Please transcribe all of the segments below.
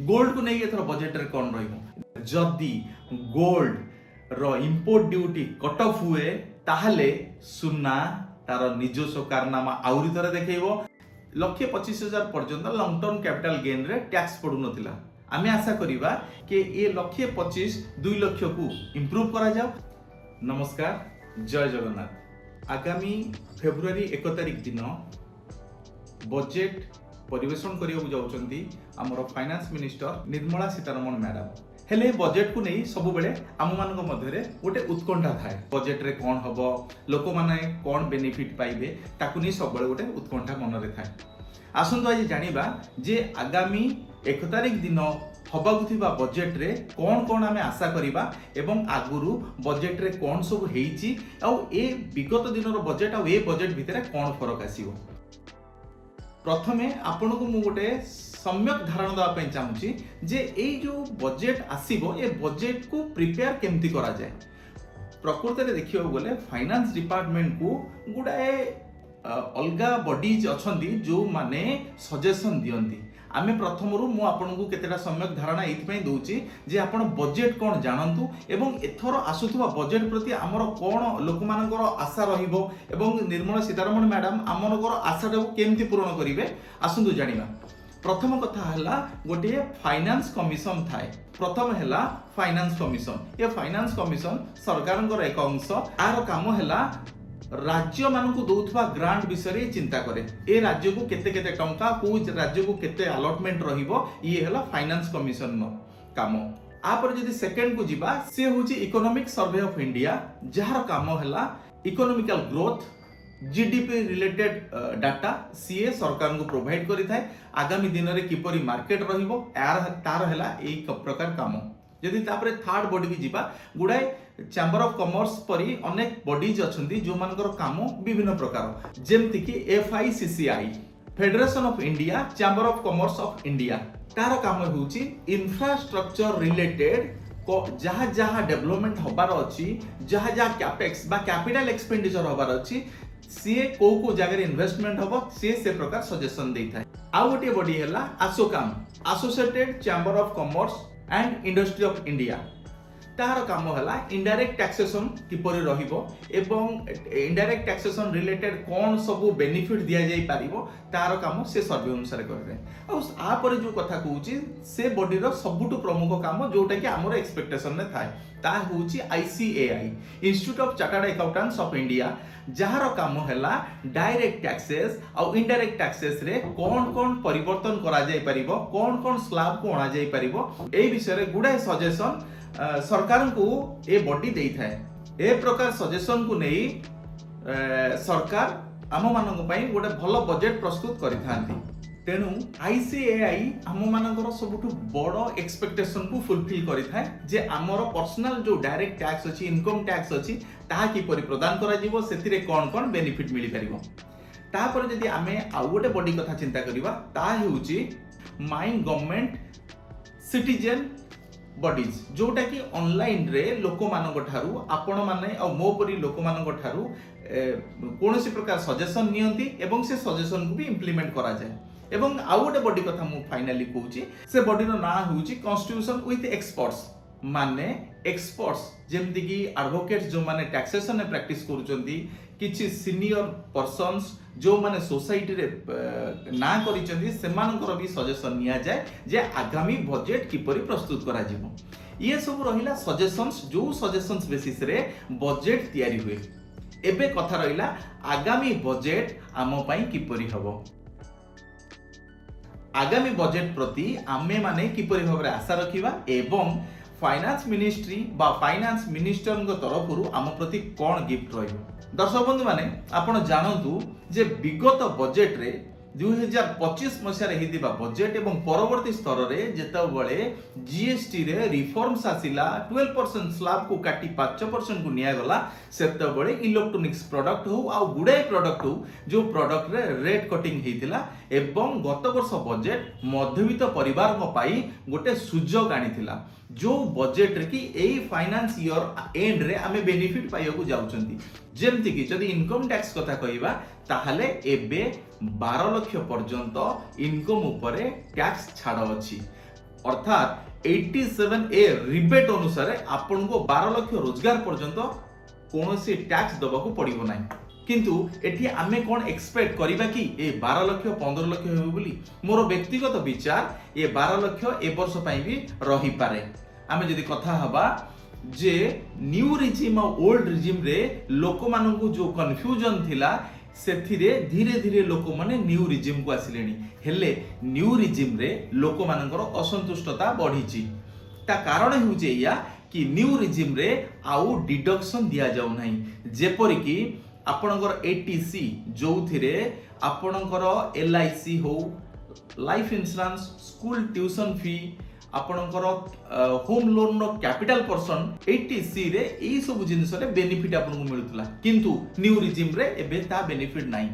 Gold को नहीं एथर budget रे कौन रहिबो जदी गोल्ड रो इंपोर्ट ड्यूटी कट ऑफ हुए ताहले सुना तार निजस्व कारनामा आउरी थरे देखैबो 1,25,000 पर्यंत लॉन्ग टर्म कैपिटल गेन रे टैक्स पडु नथिला। आमे आशा करिबा कि ये 1,25,000 2 लाख को इंप्रूव करा जाओ। नमस्कार, जय जगन्नाथ। आगामी फेब्रुआरी 1 तारिख दिन बजेट परिवेशन करियो जाउचंती हमर finance minister Nirmala Sitharaman madam. हेले बजेट को नहीं सब बेले आम मान मध्य गोटे उत्कंठा थाए बजेट रे कौन हम लोक माने कौन बेनिफिट पाइबे ताकू नहीं सब बेले गोटे उत्कंठा मन रे थाए। आसंतु आज जानिबा जे आगामी 1 तारिख दिन हबाकु थिबा बजेट रे कौन कौन आमे आशा करिबा एवं आगुरु बजेट रे कौन सब हेइची आ ए विगत दिन रो बजेट आ ए बजेट भितरे कौन फरक आसीबो। प्रथमे आपन को मु गोटे सम्यक धारणा देवा ପାଇଁ चाहूची जे ए जो बजेट आसीबो ए बजेट को प्रिपेयर केमती करा जाए। प्रकृति रे देखियो गले फाइनेंस डिपार्टमेंट को गुडाए अलगा बॉडीज अछंती जो माने सजेशन दियंती। आमे प्रथमरु मु आपन को केतेटा सम्यक धारणा एथि पई दोची जे आपन बजेट कोन जानंतु एवं एथरो आसुथबा बजेट प्रति हमर कोन लोक मानकर आशा रहिबो एवं निर्मला सीतारमण मैडम हमरकर आशाटा केमती पूर्ण करिवे आसंतु जानिबा। प्रथम कथा हला गोटे फाइनेंस कमिशन थाए। प्रथम हला फाइनेंस कमिशन। ये फाइनेंस कमिशन सरकारଙ୍କର एक अंश। आर काम हला राज्य मानकु दउथबा ग्रांट विषय चिंता करे। ए राज्य को केते केते टंका को राज्य को केते अलॉटमेंट रहिबो ये हला फाइनेंस कमिशन नो काम। आपर जदी सेकंड को जिबा से होची इकोनॉमिक सर्वे ऑफ इंडिया जहार काम हला economical growth GDP related data CA सरकार को प्रोवाइड करि थाए। आगामी दिन रे किपरि मार्केट रहिबो तार हला एक प्रकार काम। यदि तापरे थर्ड बॉडी की जिबा गुडाए चैम्बर ऑफ कॉमर्स परी अनेक बॉडीज अछंती जो मानकर काम विभिन्न प्रकार जेमति कि FICCI federation of India chamber of commerce of India तार काम होउची इंफ्रास्ट्रक्चर रिलेटेड जहाँ जहाँ डेवलपमेंट होबार अछि जहाँ जहाँ कैपेक्स बा कैपिटल एक्सपेंडिचर होबार अछि सीए को जगह इन्वेस्टमेंट होबो से प्रकार सजेशन देई थाए। आ गोटे बॉडी हला Assocham associated chamber of commerce and industry of India तार काम हला इनडायरेक्ट टैक्सेशन किपरि रहिबो एवं इनडायरेक्ट टैक्सेशन रिलेटेड कोन सब बेनिफिट दिया जाई पारिबो तार काम से सर्वे अनुसार करबे। आ पर जो कथा कहूची से बॉडी रो सबुटु प्रमुख काम जोटा कि हमर एक्सपेक्टेशन ने थाए ता होची ICAI institute of chartered accountants of India जहार काम हला डायरेक्ट टैक्सेस और इनडायरेक्ट टैक्सेस रे कोन कोन परिवर्तन करा जाई पारिबो कोन कोन स्लैब को अणा जाई पारिबो ए विषय रे गुडा सजेशन सरकार को ए बॉडी देई थाए। ए प्रकार सजेशन को नहीं सरकार आम मानक पई गोटे भलो बजेट प्रस्तुत करि थांती। तेणु आईसीएआई आम मानकर सबुठु बड़ एक्सपेक्टेशन को फुलफिल करि थाए जे हमर पर्सनल जो डायरेक्ट टैक्स अछि इनकम टैक्स अछि ताहा कि परि प्रदान करा जिवो सेतिरे कोन कोन बेनिफिट मिलि परिबो। तापर जदि आमे आ गोटे बॉडी कथा चिंता करिबा ता हेउची माइन गवर्नमेंट सिटीजन बॉडीज जोटा कि ऑनलाइन रे लोक मानक ठारू आपण माने आ मो परी लोक मानक ठारू कोनोसी प्रकार सजेशन नियंती एवं से सजेशन को भी इंप्लीमेंट करा जाए। एवं आ गोटे बॉडी कथा मु फाइनली कहूची से बॉडी रो ना होउची कॉन्स्टिट्यूशन विथ एक्सपर्ट्स माने एक्सपर्ट्स जेमति कि एडवोकेट्स जो माने टैक्सेशन ने प्रैक्टिस करूचंती किछि सीनियर पर्सन्स जो माने सोसाइटी रे ना करिचंती सेमानकर भी सजेशन निया जाए जे आगामी बजेट किपरि प्रस्तुत करा जिवो। ये सब रहिला सजेशंस जो सजेशंस बेसिस रे बजेट तयारी हुए। एबे कथा रहिला आगामी बजेट आम पई किपरि हबो। आगामी बजेट प्रति आमे माने किपरि भाबरे आशा रखिबा एवं फाइनेंस मिनिस्ट्री बा फाइनेंस मिनिस्टर तरफ आम प्रति कौन गिफ्ट रहिबो। दर्शक बंधु माने आपण जानंतु जे विगत बजेट रे 2025 मसिया हेदिबा बजेट एवं परवर्ती स्तर रे जेतबळे जीएसटी रे रिफॉर्म्स आसिला 12% स्लैब को काटी 5% को निया गला सेतबळे इलेक्ट्रॉनिक्स प्रोडक्ट हो आ गुडे प्रोडक्ट हो जो प्रोडक्ट रे रेट कटिंग हेतिला एवं गत वर्ष बजेट मध्यवित्त परिवार को पाई गोटे सुजोग आनिथिला जो बजेट रे कि एई फाइनेंस ईयर एंड रे आमे बेनिफिट पाइयो को जाउचंती। जेमति कि जदि इनकम टैक्स कथा कहिबा ताहले एबे 12 लाख पर्यंत इनकम उपरे टैक्स छाड़ अछि अर्थात 87A रिबेट अनुसार आपन को 12 लाख रोजगार पर्यंत कोनोसी टैक्स दबाको पड़िबो नाही। किंतु एठी आमे कोन एक्सपेक्ट करिबा कि ए 12 लाख 15 लाख हेबो बोली? मोर व्यक्तिगत विचार ए 12 लाख ए वर्ष पई भी रही पारे। आमे जदी कथा हबा जे न्यू रिजिम और ओल्ड रिजिम रे लोक मानकु जो कन्फ्यूजन थिला सेथिरे धीरे धीरे लोक माने न्यू रिजिम को आसिलेनी, हेले न्यू रिजिम रे लोक मानकर असंतुष्टता बढ़ीची। ता कारण हेउजे या कि न्यू रिजिम रे आउ डिडक्शन दिया जाउ नाही, जेपरि कि आपणकर एटीसी जोथिरे आपणकर एलआईसी हो, life insurance, school tuition fee, आपणकर होम लोन नो कैपिटल पर्सन एटीसी रे एई सब जिंस रे बेनिफिट आपन को मिलुतला, किंतु न्यू रिजिम रे एबे ता बेनिफिट नाही।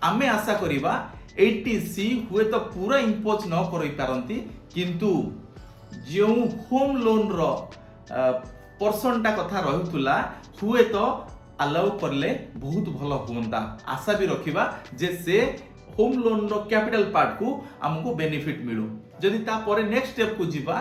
आमे आशा करिबा एटीसी हुए तो पूरा इंपोज न करई पारंती, किंतु जो होम लोन रो पर्सन टा कथा रहुतला हुए तो अलाउ करले बहुत भलो होंदा। आशा भी रखिबा जे से होम लोन रो कैपिटल पार्ट को हमको बेनिफिट मिलु। जदि ता परे नेक्स्ट स्टेप को जीवा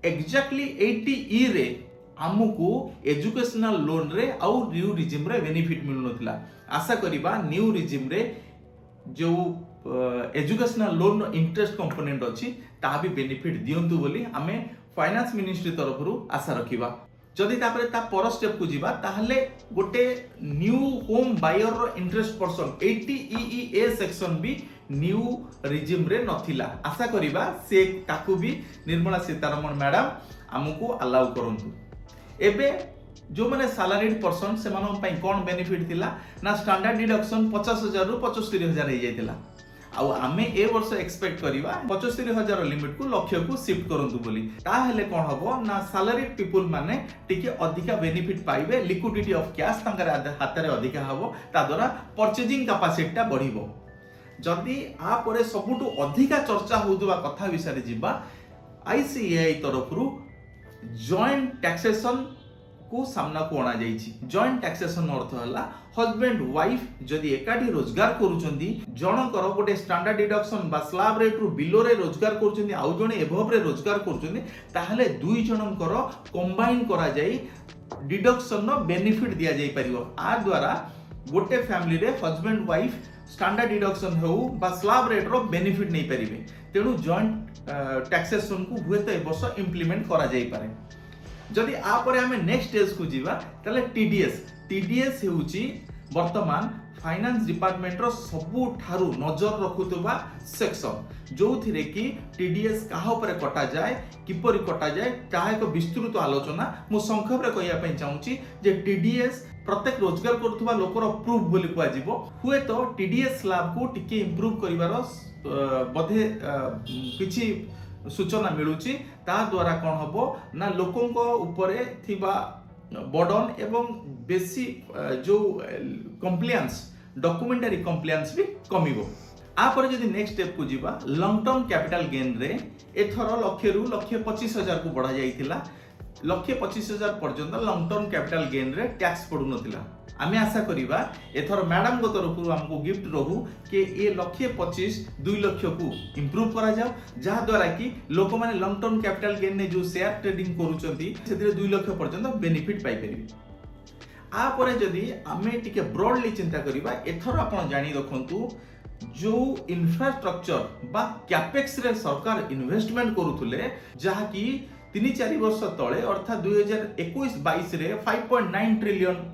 एग्जैक्टली 80E रे हमको एजुकेशनल लोन रे आउ न्यू रिजिम रे बेनिफिट मिलु नथिला। आशा करिबा न्यू रिजिम रे जो एजुकेशनल लोन इंटरेस्ट कंपोनेंट अछि ता भी बेनिफिट दियंतु बोली आमे फाइनेंस मिनिस्ट्री तरफ रु आशा रखिबा। जदि तापरे ता पर स्टेप को जीवा ताहले गोटे न्यू होम बायर रो इंटरेस्ट पर्सन 80EE सेक्शन भी न्यू रिजिम रे नथिला। आशा करिबा से ताकू भी निर्मला सीतारमण मैडम हमको अलाउ करंतु। एबे जो माने सैलरीड पर्सन से मानन पई कोन बेनिफिट थिला ना स्टैंडर्ड डिडक्शन 50,000 रु 75,000 हे जायतिला। आउ आमे ए वर्ष एक्सपेक्ट करिबा 75,000 लिमिट को लक्ष्य को शिफ्ट करंतु बोली। ता हेले कोन हबो ना सैलरीड पीपल माने टिके अधिका बेनिफिट पाइबे, लिक्विडिटी ऑफ कैश तांकर हाथ रे अधिका हबो, ता द्वारा परचेजिंग कैपेसिटी ता बढ़िबो। जदि आ परे सबुटु अधिका चर्चा होउतबा कथा विषय जिबा आईसीएआई तरफ रु जॉइंट टैक्सेशन को सामना को आना जाइछि। जॉइंट टैक्सेशन अर्थ हला हस्बैंड वाइफ जदि एकाठी रोजगार करूचंदी, जणकर गोटे स्टैंडर्ड डिडक्शन बा स्लैब रेट रु बिलो रे रोजगार करूचंदी, आउ जणे एभव रे रोजगार करूचंदी, ताहले दुई जनकर कंबाइन करा जाई डिडक्शन नो बेनिफिट दिया जाई परिबो। आ द्वारा गोटे फैमिली रे हस्बैंड वाइफ स्टैंडर्ड डिडक्शन हो बा स्लैब रेट रो बेनिफिट नै परिबे। तेनु जॉइंट टैक्सेशन को हुए तो ए वर्ष इंप्लीमेंट करा जाई पारे। जदि आ परे हमें नेक्स्ट स्टेज को जीवा ताले टीडीएस हेउची वर्तमान फाइनेंस डिपार्टमेंट रो सबु ठारू नजर रखुतबा सेक्शन, जो थिरे कि टीडीएस काहा ऊपर कटा जाए, किपरि कटा जाए, ताहा एक विस्तृत आलोचना मु संक्षेप रे कहिया पई चाहूची जे टीडीएस प्रत्येक रोजगार करथुबा लोकर प्रूफ बोली कुआ जीवो। हुए तो टीडीएस स्लैब को टिके इंप्रूव करिवार बधे किछि सूचना मिलुची। ता द्वारा कोन हबो ना लोकंक ऊपरे थिबा बर्डन एवं बेसी जो कंप्लायंस डॉक्यूमेंटरी कंप्लायंस भी कमिबो। आ पर जदि नेक्स्ट स्टेप को जीवा लॉन्ग टर्म कैपिटल गेन रे एथर लक्ष्य रु 1,25,000 को बढ़ा जाइतिला। 1,25,000 पर्यंत लॉन्ग टर्म कैपिटल गेन रे टैक्स पडु नथिला। आमे आशा करिबा एथर मैडम को तरफ रु हमको गिफ्ट रहू कि ए 1,25,000 2 लाख को इंप्रूव करा जाओ, जहा द्वारा कि लोक माने लॉन्ग टर्म कैपिटल गेन ने जो शेयर ट्रेडिंग करूचंती सेतिर 2 लाख पर्यंत बेनिफिट पाई परिबे। आ परे जदि आमे टिके ब्रॉडली चिंता करिबा एथर आपण जानि रखंतु जो इंफ्रास्ट्रक्चर बा कैपेक्स रे सरकार इन्वेस्टमेंट करूथुले, जहा कि 3-4 वर्ष तळे अर्थात 2021-22 रे 5.9 ट्रिलियन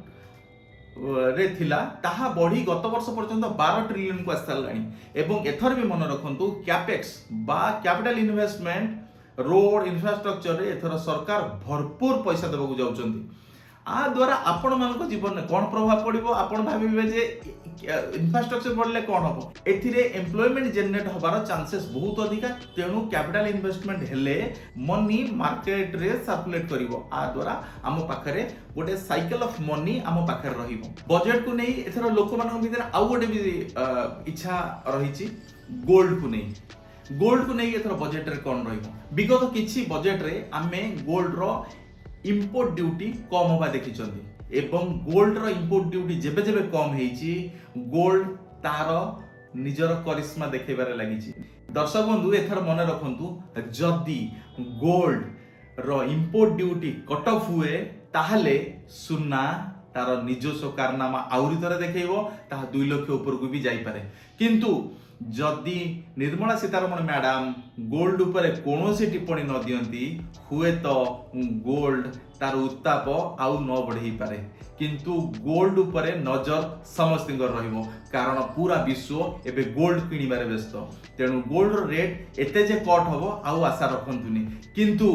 रे थिला, ताहा बढ़ी गत वर्ष पर्यंत 12 ट्रिलियन को आसलानी। एवं एथर भी मन रखंतु कैपेक्स बा कैपिटल इन्वेस्टमेंट रोड इंफ्रास्ट्रक्चर रे एथर सरकार भरपूर पैसा देबा जाउचंती। आ द्वारा आपण मानक जीवन में कोन प्रभाव पड़िबो आपण भाबिबे जे इंफ्रास्ट्रक्चर बढ़ले कोन हबो, एथिरे एम्प्लॉयमेंट जनरेट हबार चांसेस बहुत अधिका। तेणु कैपिटल इन्वेस्टमेंट हेले मनी मार्केट रे सर्कुलेट करिवो। आ द्वारा हम पाखरे गोटे साइकिल ऑफ मनी हम पाखरे रहिबो। बजट को नै एथर लोक मानक भीतर आउ गोटे भी इच्छा रहिछि गोल्ड को नै। गोल्ड को नै एथर बजट रे कोन रहिबो। विगत किछि बजट रे आमे गोल्ड रो इंपोर्ट ड्यूटी कम होबा देखिचंदी एवं गोल्ड रो इंपोर्ट ड्यूटी जेबे जेबे कम हेची गोल्ड तार निजर करिश्मा देखेबारे लागिची। दर्शक बंधु एथर मन रखु जदि गोल्ड रो इंपोर्ट ड्यूटी कट ऑफ हुए ताहले सुना तार निजस्व कारनामा आउरी थरे देखैबो ताहा 2 लाख ऊपर को भी जाई पारे। किंतु जदि निर्मला सीतारमण मैडम गोल्ड ऊपर कौनसी टिप्पणी न दियंती हुए तो गोल्ड तार उत्ताप आउ न बढ़ई पारे। किंतु गोल्ड ऊपर नजर समस्तिंकर रहिबो कारण पूरा विश्व एबे गोल्ड किनिबारे व्यस्त। तेणु गोल्ड रेट एते जे कट हबो आउ आशा रखंतुनी, किंतु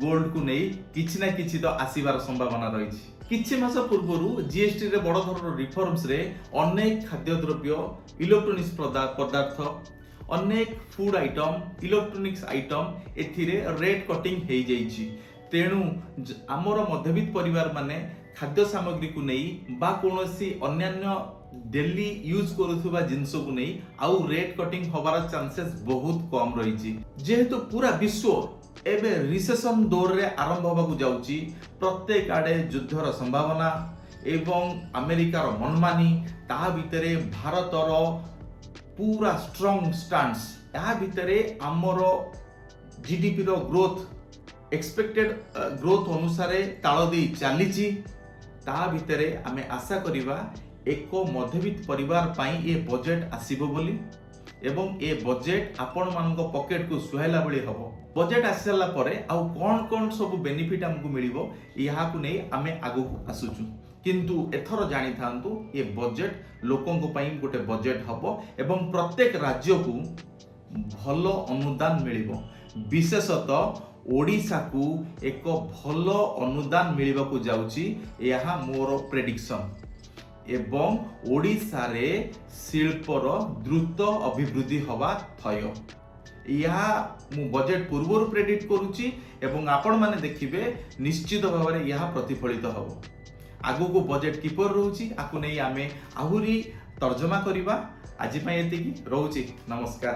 गोल्ड को नहीं किछि ना किछि तो आसीबार संभावना रही। किछि मास पूर्व जीएसटी रे बड़ धरन रिफॉर्म्स रे अनेक खाद्य द्रव्य इलेक्ट्रोनिक्स पदार्थ अनेक फूड आइटम इलेक्ट्रोनिक्स आइटम एथिरे रेट कटिंग हे जाइछि। तेणु आमर मध्यवित्त परिवार माने खाद्य सामग्री को नहीं बा कोनोसी अन्यान्य डेली यूज करुथुबा जिंस को नहीं आउ रेट कटिंग होबार चांसेस बहुत कम रही। जेहेतु पूरा विश्व एबे रिसेशन दौर रे आरंभ होबाकू जाउची, प्रत्येक आडे युद्धर संभावना एवं अमेरिकार मनमानी ता भितरे भारतर पूरा स्ट्रॉन्ग स्टांस या भितरे आमर जीडीपी रो ग्रोथ एक्सपेक्टेड ग्रोथ अनुसार ताल दे चलीची। ता भितरे आमे आशा करिबा एक मध्यवित्त परिवार पाई ए बजेट आसीबो बोली एवं ए बजेट आपण मानक पॉकेट को सुहाइला बळी हबो। बजेट आसीला परे आउ कोन कोन सब बेनिफिट हमकु मिलिबो इहा को नै आमे आगु आसुचु। किंतु एथर जानि थांतु ए बजेट लोकन को पाई गोटे बजेट हबो एवं प्रत्येक राज्य को भलो अनुदान मिलिबो। विशेषतः ओडिसा को एक भलो अनुदान मिलिबा को जाउची यहा मोर प्रेडिक्शन एवं ओडिसा रे शिल्पर द्रुत अभिवृद्धि हवा थय। या मु बजेट पूर्व प्रेडिक्ट करूची एवं आपण माने देखिबे निश्चित भाव में यह प्रतिफलित हबो। आगु को बजेट किपर रहूची आकु नै आमे आहुरी तर्जमा करिबा। आज पई एतिकी रहूची। नमस्कार।